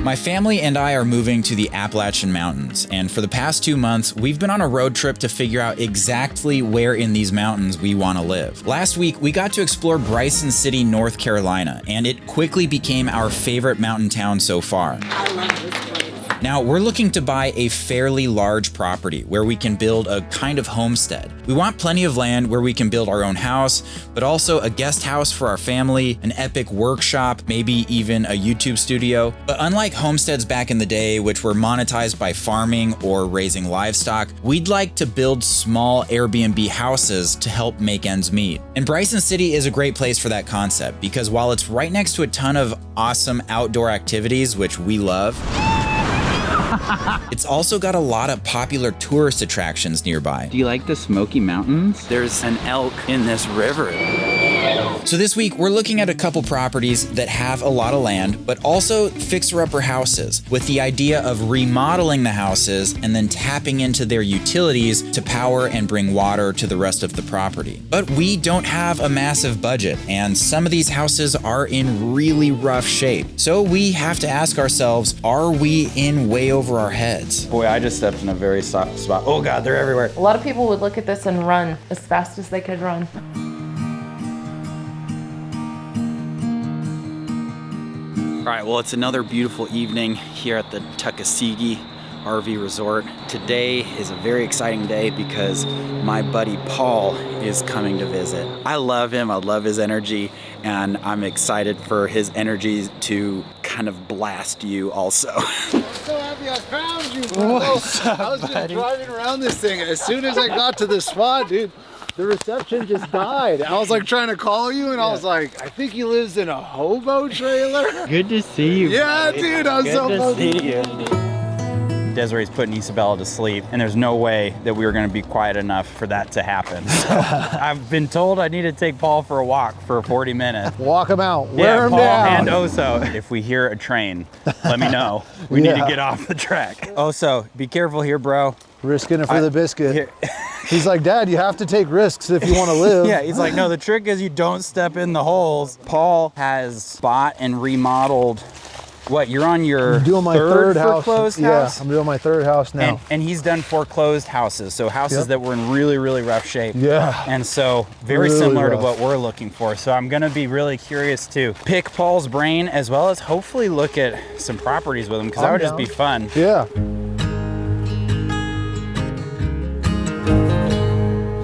My family and I are moving to the Appalachian Mountains, and for the past 2 months, we've been on a road trip to figure out exactly where in these mountains we want to live. Last week, we got to explore Bryson City, North Carolina, and it quickly became our favorite mountain town so far. I love this place. Now, we're looking to buy a fairly large property where we can build a kind of homestead. We want plenty of land where we can build our own house, but also a guest house for our family, an epic workshop, maybe even a YouTube studio. But unlike homesteads back in the day, which were monetized by farming or raising livestock, we'd like to build small Airbnb houses to help make ends meet. And Bryson City is a great place for that concept because while it's right next to a ton of awesome outdoor activities, which we love, it's also got a lot of popular tourist attractions nearby. Do you like the Smoky Mountains? There's an elk in this river. So this week, we're looking at a couple properties that have a lot of land, but also fixer-upper houses, with the idea of remodeling the houses and then tapping into their utilities to power and bring water to the rest of the property. But we don't have a massive budget, and some of these houses are in really rough shape. So we have to ask ourselves, are we in way over our heads? Boy, I just stepped in a very soft spot. Oh God, they're everywhere. A lot of people would look at this and run as fast as they could run. All right, well, it's another beautiful evening here at the Tuckasegee RV Resort. Today is a very exciting day because my buddy Paul is coming to visit. I love him, I love his energy, and I'm excited for his energy to kind of blast you also. I'm so happy I found you, bro. I was just driving around this thing, and as soon as I got to the spot, dude, the reception just died. I was like trying to call you, and I was like, I think he lives in a hobo trailer. Good to see you. Yeah, buddy. Dude, I'm so good to see you. Desiree's putting Isabella to sleep, and there's no way that we were going to be quiet enough for that to happen. So I've been told I need to take Paul for a walk for 40 minutes. Walk him out, wear him Paul down. And Oso, if we hear a train, let me know. We need to get off the track. Oso, be careful here, bro. Risking it for the biscuit. He's like, Dad, you have to take risks if you want to live. Yeah, he's like, no, the trick is you don't step in the holes. Paul has bought and remodeled. What, you're on your doing my third house. Foreclosed house? Yeah, I'm doing my third house now. And he's done foreclosed houses, so houses that were in really, really rough shape. Yeah. And so very really similar rough to what we're looking for. So I'm gonna be really curious to pick Paul's brain as well as hopefully look at some properties with him because that would just be fun. Yeah.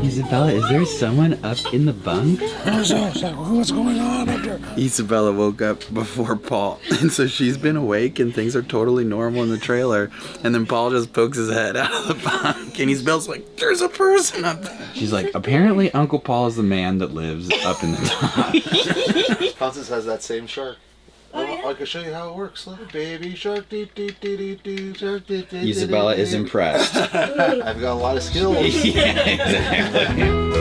Isabella, is there someone up in the bunk? What's going on up there? Isabella woke up before Paul, and so she's been awake and things are totally normal in the trailer. And then Paul just pokes his head out of the bunk, and Isabel's like, there's a person up there. She's like, apparently Uncle Paul is the man that lives up in the top. Francis has that same shark. I can show you how it works. Look, baby shark, dee, dee, dee, dee, dee, shark, dee, dee, Isabella is impressed. I've got a lot of skills. Yeah, exactly.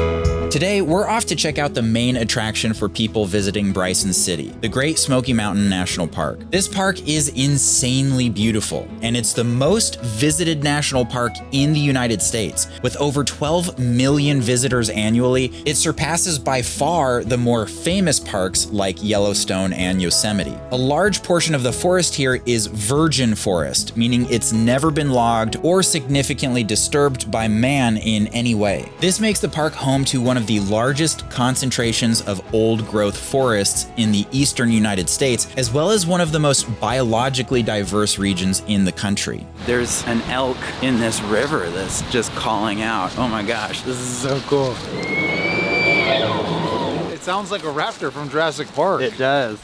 Today, we're off to check out the main attraction for people visiting Bryson City, the Great Smoky Mountain National Park. This park is insanely beautiful, and it's the most visited national park in the United States. With over 12 million visitors annually, it surpasses by far the more famous parks like Yellowstone and Yosemite. A large portion of the forest here is virgin forest, meaning it's never been logged or significantly disturbed by man in any way. This makes the park home to one of the largest concentrations of old-growth forests in the eastern United States, as well as one of the most biologically diverse regions in the country. There's an elk in this river that's just calling out. Oh my gosh, this is so cool. It sounds like a raptor from Jurassic Park. It does.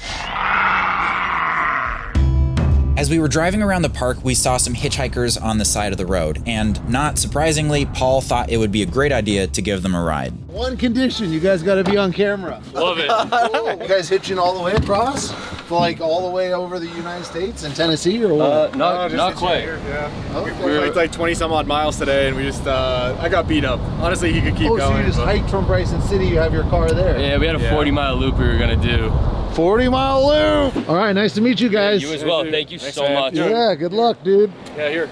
As we were driving around the park, we saw some hitchhikers on the side of the road, and not surprisingly, Paul thought it would be a great idea to give them a ride. One condition, you guys got to be on camera. Love it. You guys hitching all the way across? Like all the way over the United States and Tennessee or what? Not quite. Okay. We were like 20 some odd miles today, and we just I got beat up. Honestly, he could keep going. So you just hiked from Bryson City, you have your car there? Yeah, we had a 40-mile loop we were gonna do. 40-mile loop! All right, nice to meet you guys. You as well. Thank you so much. Yeah, good luck, dude. Yeah, here.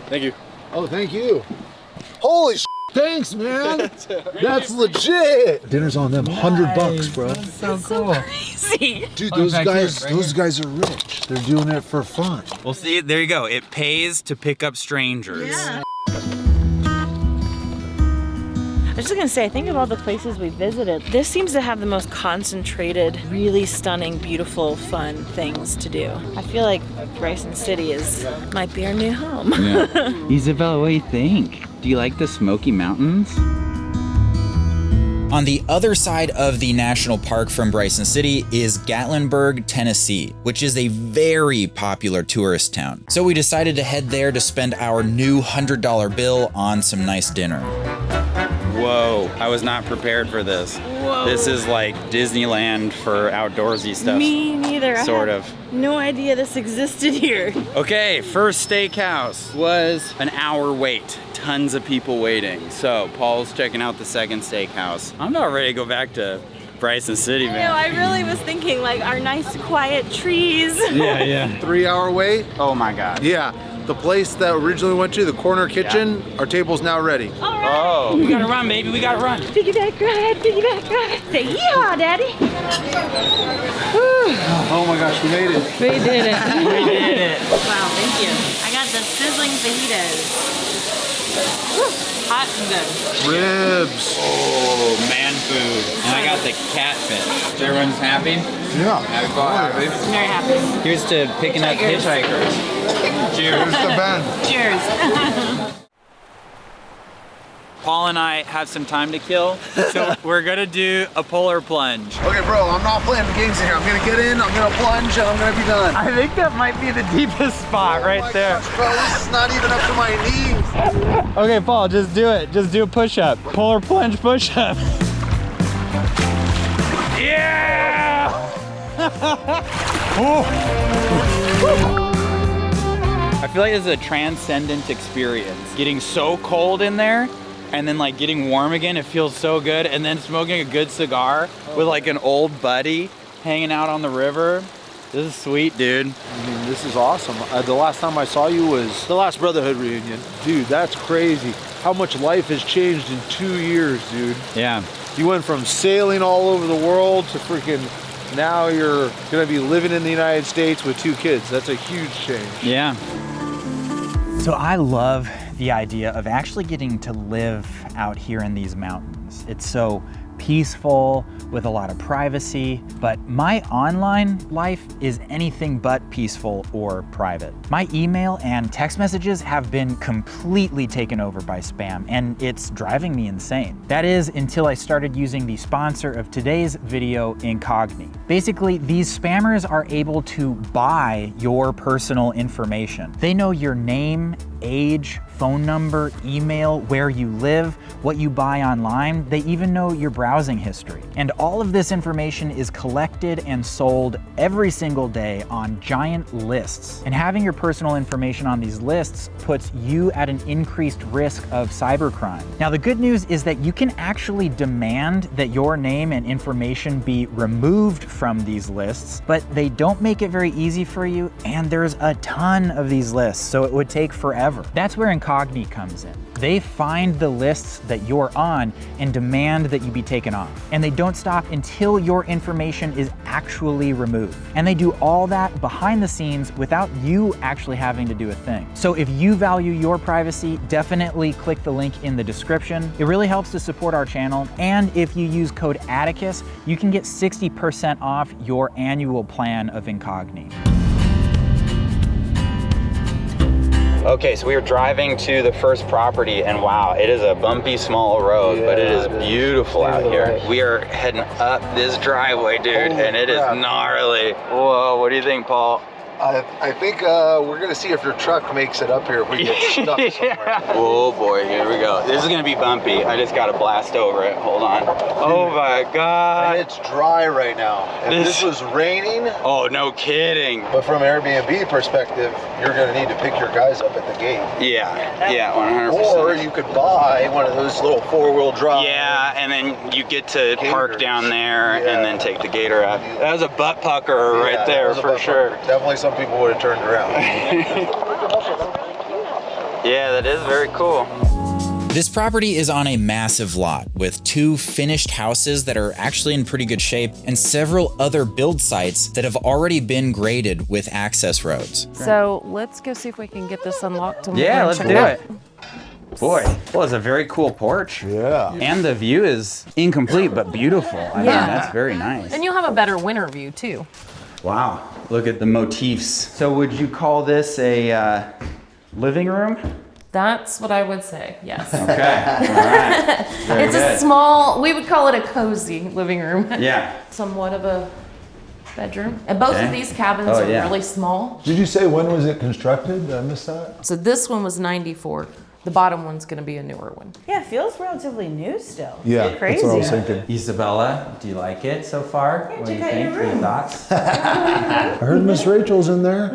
Thank you. Oh, thank you. Holy Thanks, man. That's legit. Dinner's on them. $100, bro. So cool. Crazy. Dude, those guys are rich. They're doing it for fun. Well, see, there you go. It pays to pick up strangers. Yeah. I was just gonna say, I think of all the places we visited, this seems to have the most concentrated, really stunning, beautiful, fun things to do. I feel like Bryson City might be our new home. Yeah. Isabella, what do you think? Do you like the Smoky Mountains? On the other side of the national park from Bryson City is Gatlinburg, Tennessee, which is a very popular tourist town. So we decided to head there to spend our new $100 bill on some nice dinner. Whoa, I was not prepared for this. Whoa. This is like Disneyland for outdoorsy stuff. Me neither. Sort I of. had no idea this existed here. Okay, first steakhouse was an hour wait. Tons of people waiting. So Paul's checking out the second steakhouse. I'm not ready to go back to Bryson City, man. No, I really was thinking like our nice quiet trees. Yeah. 3 hour wait. Oh my God. Yeah. The place that originally went to, the corner kitchen, our table's now ready. All right. Oh, we gotta run, baby, we gotta run. Piggyback ride, piggyback ride. Say yeehaw, Daddy. Oh my gosh, we made it. We did it. We did it. Wow, thank you. I got the sizzling fajitas. Hot and good. Ribs. Oh, man food. And I got the catfish. So everyone's happy? Yeah. Happy, Paul, happy? Very happy. Here's to picking up hitchhikers. Cheers. Here's the Ben. Cheers. Paul and I have some time to kill, so we're gonna do a polar plunge. Okay, bro, I'm not playing the games in here. I'm gonna get in, I'm gonna plunge, and I'm gonna be done. I think that might be the deepest spot right my there. Gosh, bro, this is not even up to my knees. Okay, Paul, just do it. Just do a push-up. Polar plunge push-up. Yeah! I feel like this is a transcendent experience. Getting so cold in there and then like getting warm again, it feels so good. And then smoking a good cigar with like an old buddy hanging out on the river. This is sweet, dude. I mean, this is awesome. The last time I saw you was the last Brotherhood reunion. Dude, that's crazy. How much life has changed in 2 years, dude. Yeah. You went from sailing all over the world to freaking, now you're gonna be living in the United States with 2 kids. That's a huge change. Yeah. So I love the idea of actually getting to live out here in these mountains. It's so peaceful with a lot of privacy, but my online life is anything but peaceful or private. My email and text messages have been completely taken over by spam, and it's driving me insane. That is until I started using the sponsor of today's video, Incogni. Basically, these spammers are able to buy your personal information. They know your name, age, phone number, email, where you live, what you buy online. They even know your browsing history. And all of this information is collected and sold every single day on giant lists. And having your personal information on these lists puts you at an increased risk of cybercrime. Now, the good news is that you can actually demand that your name and information be removed from these lists, but they don't make it very easy for you, and there's a ton of these lists, so it would take forever. That's where Incogni comes in. They find the lists that you're on and demand that you be taken off. And they don't stop until your information is actually removed. And they do all that behind the scenes without you actually having to do a thing. So if you value your privacy, definitely click the link in the description. It really helps to support our channel. And if you use code Atticus, you can get 60% off your annual plan of Incogni. Okay, so we were driving to the first property, and wow, it is a bumpy small road, but it is beautiful out here. We are heading up this driveway, dude, and it is gnarly. Whoa, what do you think, Paul? I think we're gonna see if your truck makes it up here if we get stuck somewhere. Oh boy, here we go. This is gonna be bumpy. I just gotta blast over it. Hold on. Oh my God. And it's dry right now. If this was raining. Oh, no kidding. But from Airbnb perspective, you're gonna need to pick your guys up at the gate. Yeah, 100%. Or you could buy one of those little 4-wheel drive. Yeah, and then you get to park down there and then take the gator out. That was a butt pucker right there for sure. Definitely some people would have turned around. Yeah, that is very cool. This property is on a massive lot with 2 finished houses that are actually in pretty good shape and several other build sites that have already been graded with access roads. So let's go see if we can get this unlocked. And Yeah, let's check do out. it. Boy, well, it's a very cool porch. Yeah. And the view is incomplete but beautiful. I mean, Yeah. that's very nice. And you'll have a better winter view too. Wow, look at the motifs. So would you call this a living room? That's what I would say, yes. Okay, all right. Very It's good. a small, we would call it a cozy living room. Yeah. Somewhat of a bedroom. And both Okay. of these cabins Oh, are yeah. really small. Did you say when was it constructed? Did I miss that? So this one was 94. The bottom one's gonna be a newer one. Yeah, it feels relatively new still. Yeah, Crazy. that's what I was thinking. Isabella, do you like it so far? What do you check out think? your Your room. thoughts? I heard Miss Rachel's in there.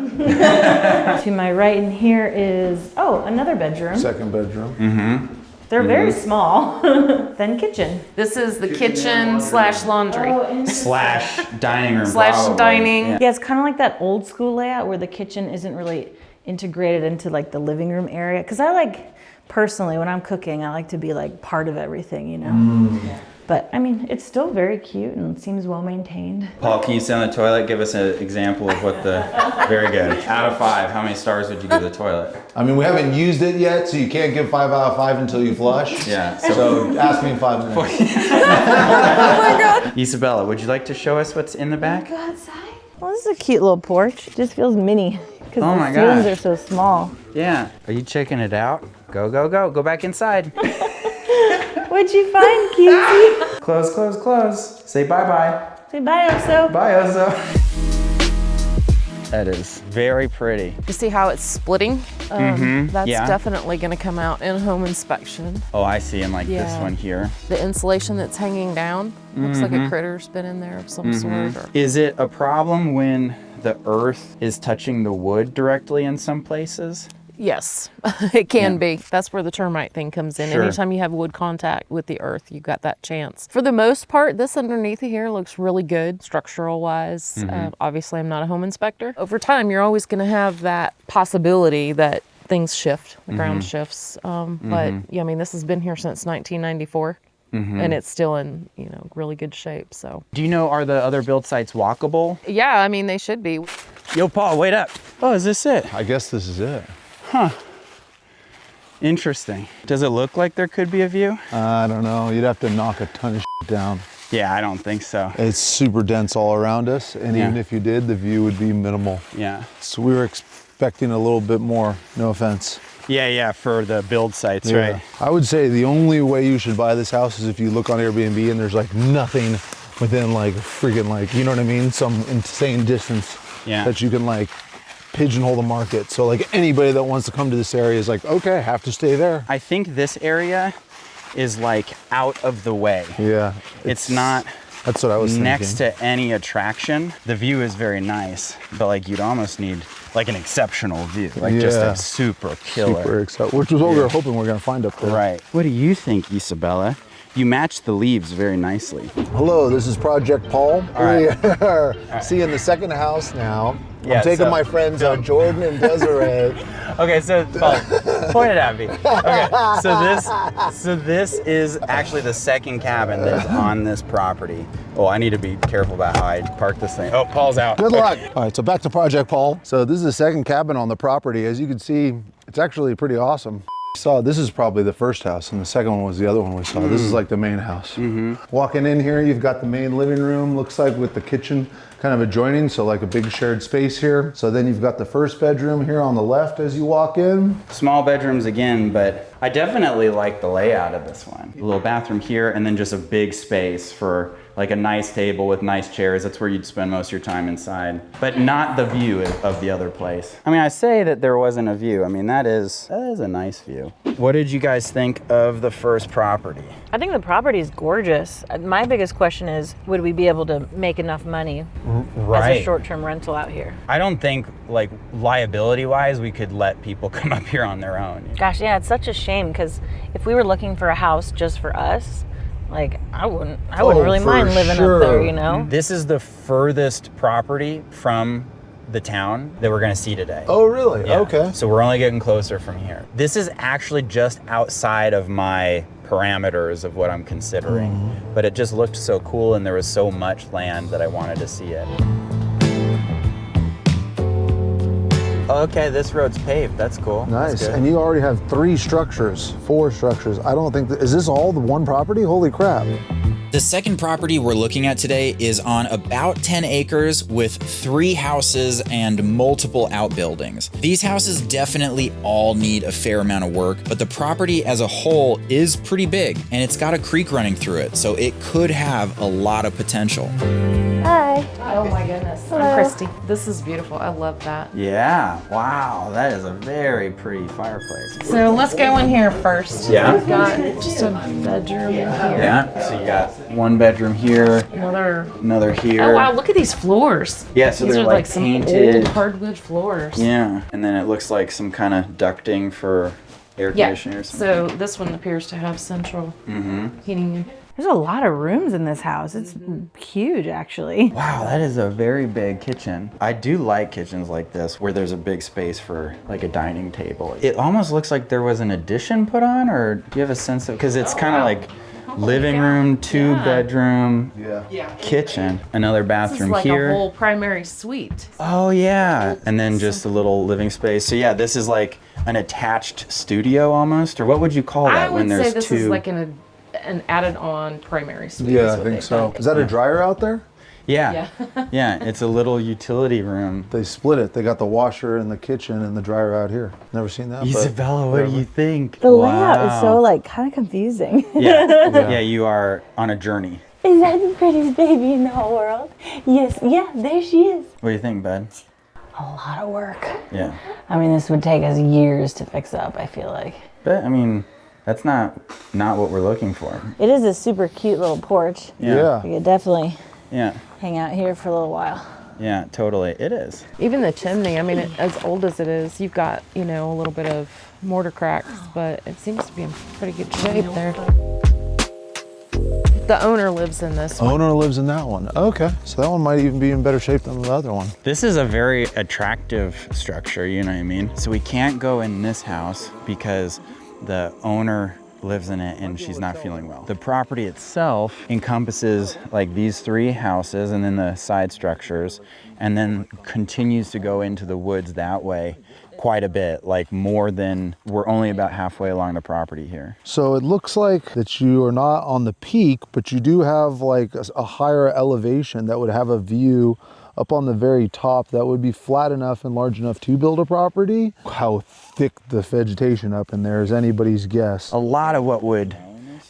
To my right in here is, oh, another bedroom. Second bedroom. They're very small. Then kitchen. This is the kitchen slash laundry. Slash dining room. Slash probably. dining. Yeah. Yeah, it's kind of like that old school layout where the kitchen isn't really integrated into like the living room area. Because I like, personally, when I'm cooking, I like to be like part of everything, you know? But I mean, it's still very cute and seems well maintained. Paul, can you sit on the toilet? Give us an example of what the, very good. Out of 5, how many stars would you give the toilet? I mean, we haven't used it yet, so you can't give 5 out of 5 until you flush. Yeah, So ask me in 5 minutes. Isabella, would you like to show us what's in the back? Go outside. Well, this is a cute little porch. It just feels mini because Oh the my ceilings gosh. are so small. Yeah. Are you checking it out? Go, go, go. Go back inside. What'd you find, cutie? Close, close, close. Say bye-bye. Say bye, Oso. Bye, Ozo. That is very pretty. You see how it's splitting? That's yeah. definitely gonna come out in home inspection. Oh, I see. And like this Yeah. one here. The insulation that's hanging down looks like a critter's been in there of some sort. Or, Is it a problem when the earth is touching the wood directly in some places? yes, it can be. That's where the termite thing comes in. Sure. Anytime you have wood contact with the earth, you got that chance. For the most part, this underneath here looks really good, structural wise. Obviously, I'm not a home inspector. Over time, you're always gonna have that possibility that things shift, the ground shifts. But yeah, I mean, this has been here since 1994. And it's still in, you know, really good shape, so. Do you know, are the other build sites walkable? Yeah, I mean, they should be. Yo, Paul, wait up. Oh, is this it? I guess this is it. Interesting. Does it look like there could be a view? I don't know. You'd have to knock a ton of down. Yeah, I don't think so. It's super dense all around us, and Yeah. even if you did, the view would be minimal. Yeah. So we were expecting a little bit more, no offense. Yeah, for the build sites, Yeah. right? I would say the only way you should buy this house is if you look on Airbnb and there's like nothing within like freaking like, you know what I mean? Some insane distance Yeah. that you can like pigeonhole the market. So like anybody that wants to come to this area is like, okay, I have to stay there. I think this area is like out of the way. Yeah. It's not That's what I was next thinking. to any attraction. The view is very nice, but like you'd almost need like an exceptional view, like just Yeah. a super killer. Super excited, which was what we were hoping we were gonna find up there. Right. What do you think, Isabella? You match the leaves very nicely. Hello, this is Project Paul. right. We are seeing the second house now. Yeah, I'm taking so- my friends Jordan and Desiree. Okay, so Paul, point it at me. Okay, so this is actually the second cabin that's on this property. Oh, I need to be careful about how I park this thing. Oh, Paul's out. Good luck. All right, so back to Project Paul. So this is the second cabin on the property. As you can see, it's actually pretty awesome. Saw this is probably the first house, and the second one was the other one we saw. This is like the main house. Walking in here, you've got the main living room, looks like with the kitchen kind of adjoining, so like a big shared space here. So then you've got the first bedroom here on the left as you walk in. Small bedrooms again, but I definitely like the layout of this one. A little bathroom here, and then just a big space for like a nice table with nice chairs. That's where you'd spend most of your time inside, but not the view of the other place. I mean, I say that there wasn't a view. I mean, that is a nice view. What did you guys think of the first property? I think the property is gorgeous. My biggest question is, would we be able to make enough money as a short-term rental out here? I don't think, like, liability-wise, we could let people come up here on their own. Gosh, yeah, it's such a shame because if we were looking for a house just for us, like I wouldn't really for mind living sure. up there, you know? This is the furthest property from the town that we're gonna see today. Oh, really? Yeah. Okay. So we're only getting closer from here. This is actually just outside of my parameters of what I'm considering, but it just looked so cool and there was so much land that I wanted to see it. Okay, this road's paved. That's cool. Nice. That's good. And you already have 4 structures. I don't think, is this all the one property? Holy crap. The second property we're looking at today is on about 10 acres with 3 houses and multiple outbuildings. These houses definitely all need a fair amount of work, but the property as a whole is pretty big and it's got a creek running through it, so it could have a lot of potential. Hi. Oh my goodness. Hello. I'm Christy. This is beautiful. I love that. Yeah, wow, that is a very pretty fireplace. So let's go in here first. Yeah. We've got just a bedroom in here. Yeah, so you got 1 bedroom here, another here. Oh wow, look at these floors. Yeah, so These they're are like some painted. old hardwood floors. Yeah, and then it looks like some kind of ducting for air conditioning or something. So this one appears to have central heating. There's a lot of rooms in this house. It's huge, actually. Wow, that is a very big kitchen. I do like kitchens like this where there's a big space for like a dining table. It almost looks like there was an addition put on, or do you have a sense of, because it's kind of like living room, 2 bedroom, kitchen, another This is bathroom like here. a whole primary suite. Oh yeah, and then just a little living space. So yeah, this is like an attached studio almost, or what would you call that I when would there's say this 2? is like an added-on primary suite. is Yeah, I what think they've so. done. Is that a dryer out there? Yeah. Yeah, it's a little utility room. They split it. They got the washer in the kitchen and the dryer out here. Never seen that. but Isabella, what do you think? The layout is so like kind of confusing. Yeah, you are on a journey. Is that the prettiest baby in the whole world? Yes, yeah, there she is. What do you think, bud? A lot of work. Yeah. I mean, this would take us years to fix up, I feel like. But I mean, that's not what we're looking for. It is a super cute little porch. Yeah. We could definitely Yeah. hang out here for a little while. Yeah, totally. It is. Even the chimney, I mean, as old as it is, you've got, a little bit of mortar cracks, but it seems to be in pretty good shape there. The owner lives in this one. Owner lives in that one. Okay. So that one might even be in better shape than the other one. This is a very attractive structure, you know what I mean? So we can't go in this house because the owner lives in it and she's not feeling well. The property itself encompasses like these 3 houses and then the side structures, and then continues to go into the woods that way quite a bit, like more than, we're only about halfway along the property here. So it looks like that you are not on the peak, but you do have like a higher elevation that would have a view up on the very top that would be flat enough and large enough to build a property. How thick the vegetation up in there is anybody's guess. A lot of what would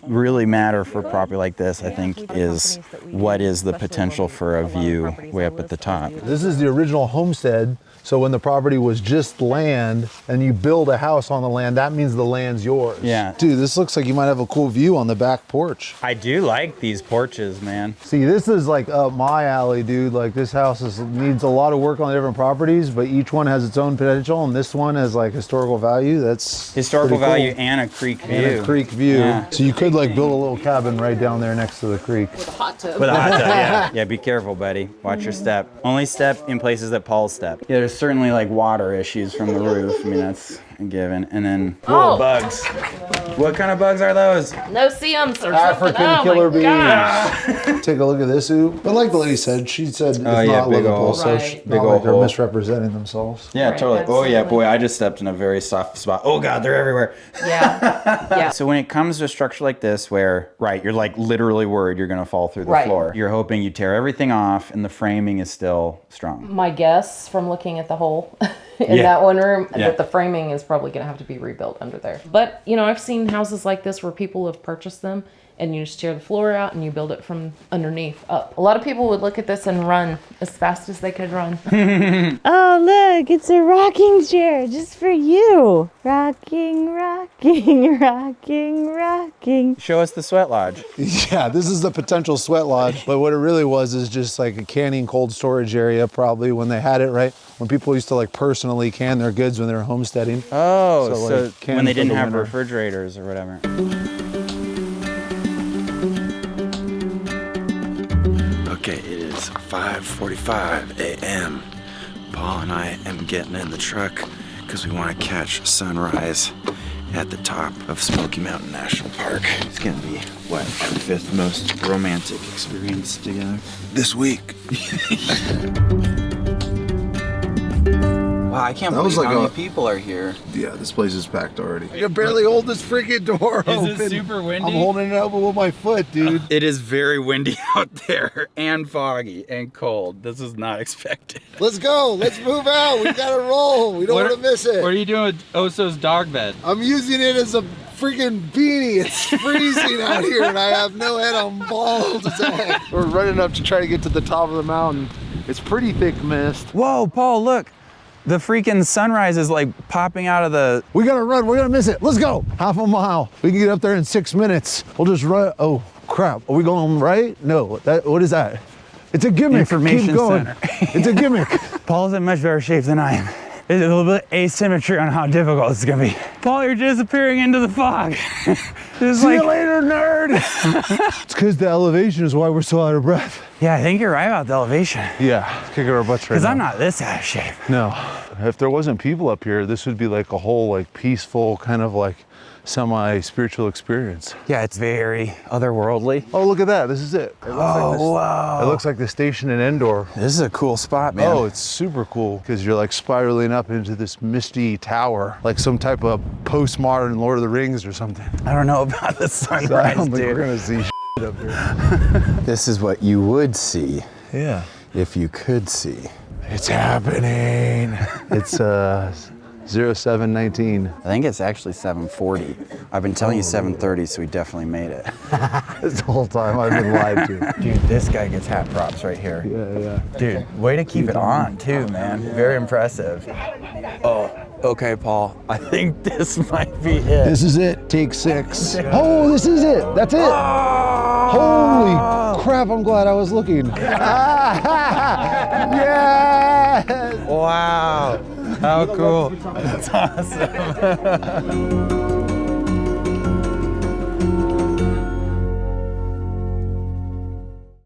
really matter for a property like this, I think, is what is the potential for a view way up at the top. This is the original homestead. So when the property was just land and you build a house on the land, that means the land's yours. Yeah. Dude, this looks like you might have a cool view on the back porch. I do like these porches, man. See, this is like up my alley, dude. Like this house needs a lot of work on the different properties, but each one has its own potential, and this one has like historical value. That's Historical pretty cool. value and a creek view. And a creek view. Yeah. So you could like build a little cabin right down there next to the creek. With a hot tub. With a hot tub, yeah. Yeah, be careful, buddy. Watch your step. Only step in places that Paul's step. Yeah, there's certainly like water issues from the roof. I mean, that's a given. And then, whoa, bugs. What kind of bugs are those? No CMs or African something. Oh killer my bees. gosh. Take a look at this oop. But like the lady said, she said it's yeah, not big livable, ol'- so Right. not ol' like they're hole. misrepresenting themselves. Yeah, Right, totally. Oh yeah, absolutely. boy, I just stepped in a very soft spot. Oh God, they're everywhere. Yeah. Yeah. So when it comes to a structure like this where, right, you're like literally worried you're gonna fall through the Right. floor. You're hoping you tear everything off and the framing is still strong. My guess from looking at the hole in Yeah. that one room Yeah. that the framing is probably going to have to be rebuilt under there. But, I've seen houses like this where people have purchased them and you just tear the floor out and you build it from underneath up. A lot of people would look at this and run as fast as they could run. Oh, look, it's a rocking chair just for you. Rocking, rocking, rocking, rocking. Show us the sweat lodge. Yeah, this is the potential sweat lodge, but what it really was is just like a canning cold storage area probably when they had it, right? When people used to like personally can their goods when they were homesteading. Oh, So, so, like, canned when they for didn't the have winter. refrigerators or whatever. Okay, it is 5:45 a.m. Paul and I am getting in the truck because we want to catch sunrise at the top of Smoky Mountain National Park. It's gonna be, what, our 5th most romantic experience together this week. Wow, I can't believe how many people are here. Yeah, this place is packed already. I can barely hold this freaking door open. Is it super windy? I'm holding it open with my foot, dude. It is very windy out there and foggy and cold. This is not expected. Let's go. Let's move out. We gotta roll. We don't want to miss it. What are you doing with Oso's dog bed? I'm using it as a freaking beanie. It's freezing out here and I have no head on bald as heck. We're running up to try to get to the top of the mountain. It's pretty thick mist. Whoa, Paul, look. The freaking sunrise is like popping out of the... We gotta run. We're gonna miss it. Let's go. Half a mile. We can get up there in 6 minutes. We'll just run. Oh, crap. Are we going right? No. What is that? It's a gimmick. Information Keep going. center. It's a gimmick. Paul's in much better shape than I am. There's a little bit of asymmetry on how difficult it's gonna be. Paul, you're disappearing into the fog. See you later, nerd. It's because the elevation is why we're so out of breath. Yeah, I think you're right about the elevation. Yeah, it's kicking our butts right now. Because I'm not this out of shape. No. If there wasn't people up here, this would be like a whole like peaceful kind of like semi-spiritual experience. Yeah, it's very otherworldly. Oh, look at that. This is it. Wow. It looks like the station in Endor. This is a cool spot, man. Oh, it's super cool because you're like spiraling up into this misty tower, like some type of postmodern Lord of the Rings or something. I don't know about the sunrise, So I don't think dude. we're gonna see shit up here. This is what you would see Yeah. if you could see. It's happening. It's 0719. I think it's actually 7:40. I've been telling you 7:30, so we definitely made it. This whole time I've been lied to. Dude, this guy gets hat props right here. Yeah. Dude, way to keep it on too, man. Very impressive. Oh, okay, Paul. I think this might be it. This is it. Take 6. Oh, this is it. That's it. Holy crap, I'm glad I was looking. Yes! Wow. How cool. That's awesome.